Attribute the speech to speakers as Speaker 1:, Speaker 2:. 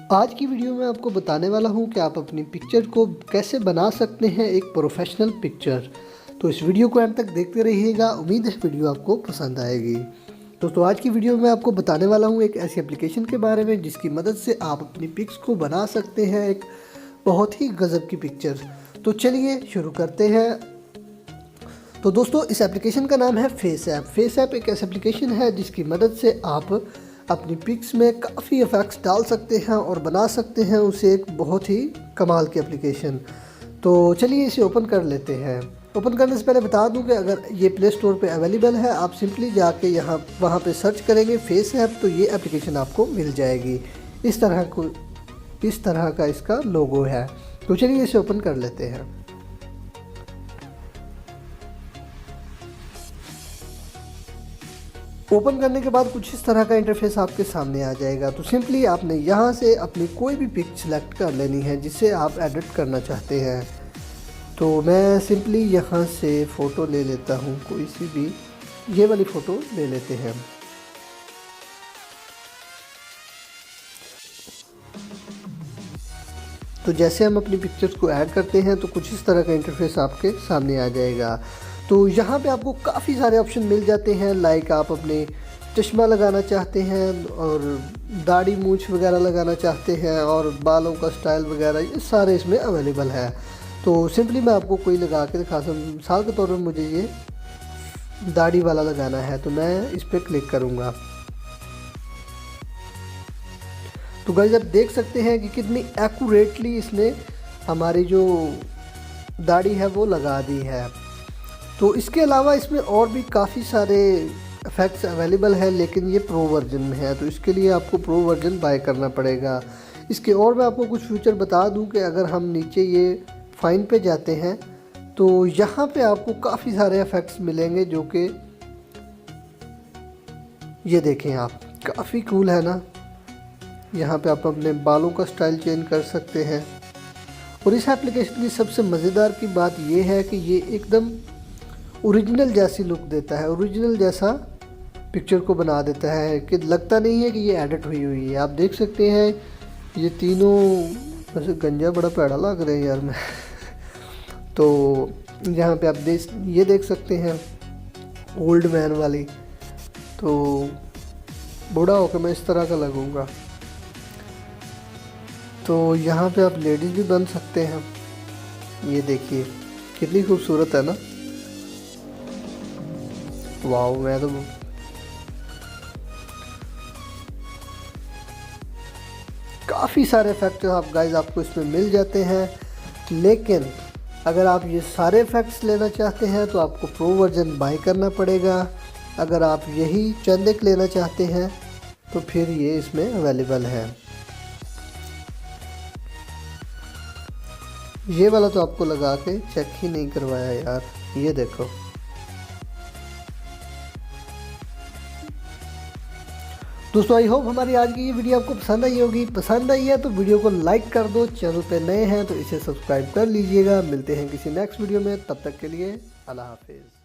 Speaker 1: आज की वीडियो में आपको बताने वाला हूं कि आप अपनी पिक्चर को कैसे बना सकते हैं एक प्रोफेशनल पिक्चर। तो इस वीडियो को अंत तक देखते रहिएगा, उम्मीद है वीडियो आपको पसंद आएगी। दोस्तों आज की वीडियो में आपको बताने वाला हूं एक ऐसी एप्लीकेशन के बारे में जिसकी मदद से आप अपनी पिक्स को बना सकते हैं एक बहुत ही गज़ब की पिक्चर। तो चलिए शुरू करते हैं। तो दोस्तों इस एप्लीकेशन का नाम है फेस ऐप। फेस ऐप एक ऐसी एप्लीकेशन है जिसकी मदद से आप अपनी पिक्स में काफ़ी इफ़ेक्ट्स डाल सकते हैं और बना सकते हैं उसे एक बहुत ही कमाल की एप्लीकेशन। तो चलिए इसे ओपन कर लेते हैं। ओपन करने से पहले बता दूं कि अगर ये प्ले स्टोर पे अवेलेबल है, आप सिंपली जाके वहाँ पे सर्च करेंगे फेस ऐप, तो ये एप्लीकेशन आपको मिल जाएगी। इस तरह का इसका लोगो है। तो चलिए इसे ओपन कर लेते हैं। ओपन करने के बाद कुछ इस तरह का इंटरफेस आपके सामने आ जाएगा। तो सिंपली आपने यहाँ से अपनी कोई भी पिक सिलेक्ट कर लेनी है जिसे आप एडिट करना चाहते हैं। तो मैं सिंपली यहाँ से फ़ोटो ले लेता हूँ, कोई सी भी, ये वाली फ़ोटो ले लेते हैं। तो जैसे हम अपनी पिक्चर्स को ऐड करते हैं तो कुछ इस तरह का इंटरफेस आपके सामने आ जाएगा। तो यहाँ पे आपको काफ़ी सारे ऑप्शन मिल जाते हैं, लाइक आप अपने चश्मा लगाना चाहते हैं और दाढ़ी मूंछ वगैरह लगाना चाहते हैं और बालों का स्टाइल वगैरह, ये सारे इसमें अवेलेबल है। तो सिंपली मैं आपको कोई लगा के दिखा सकता हूँ। मिसाल के तौर पर मुझे ये दाढ़ी वाला लगाना है, तो मैं इस पर क्लिक करूँगा। तो गाइस आप देख सकते हैं कि कितनी एक्यूरेटली इसने हमारी जो दाढ़ी है वो लगा दी है। तो इसके अलावा इसमें और भी काफ़ी सारे इफ़ेक्ट्स अवेलेबल है, लेकिन ये प्रो वर्जन में है, तो इसके लिए आपको प्रो वर्जन बाय करना पड़ेगा। इसके और मैं आपको कुछ फीचर बता दूं कि अगर हम नीचे ये फाइन पे जाते हैं तो यहाँ पे आपको काफ़ी सारे इफ़ेक्ट्स मिलेंगे, जो कि ये देखें आप, काफ़ी कूल है ना। यहाँ पे आप अपने बालों का स्टाइल चेंज कर सकते हैं। और इस एप्लीकेशन की सबसे मज़ेदार की बात ये है कि ये एकदम ओरिजिनल जैसी लुक देता है, ओरिजिनल जैसा पिक्चर को बना देता है कि लगता नहीं है कि ये एडिट हुई है। आप देख सकते हैं ये तीनों, वैसे गंजा बड़ा पैड़ा लग रहा है यार मैं तो यहाँ पे आप ये देख सकते हैं ओल्ड मैन वाली, तो बूढ़ा होकर मैं इस तरह का लगूंगा। तो यहाँ पे आप लेडीज़ भी बन सकते हैं। ये देखिए कितनी खूबसूरत है ना। वाओ, मैं तो काफ़ी सारे इफ़ेक्ट आप गाइज आपको इसमें मिल जाते हैं, लेकिन अगर आप ये सारे इफ़ेक्ट्स लेना चाहते हैं तो आपको प्रो वर्जन बाय करना पड़ेगा। अगर आप यही चंद एक लेना चाहते हैं तो फिर ये इसमें अवेलेबल है। ये वाला तो आपको लगा के चेक ही नहीं करवाया यार, ये देखो। दोस्तों आई होप हमारी आज की ये वीडियो आपको पसंद आई होगी। पसंद आई है तो वीडियो को लाइक कर दो, चैनल पे नए हैं तो इसे सब्सक्राइब कर लीजिएगा। मिलते हैं किसी नेक्स्ट वीडियो में, तब तक के लिए अल्लाह हाफिज़।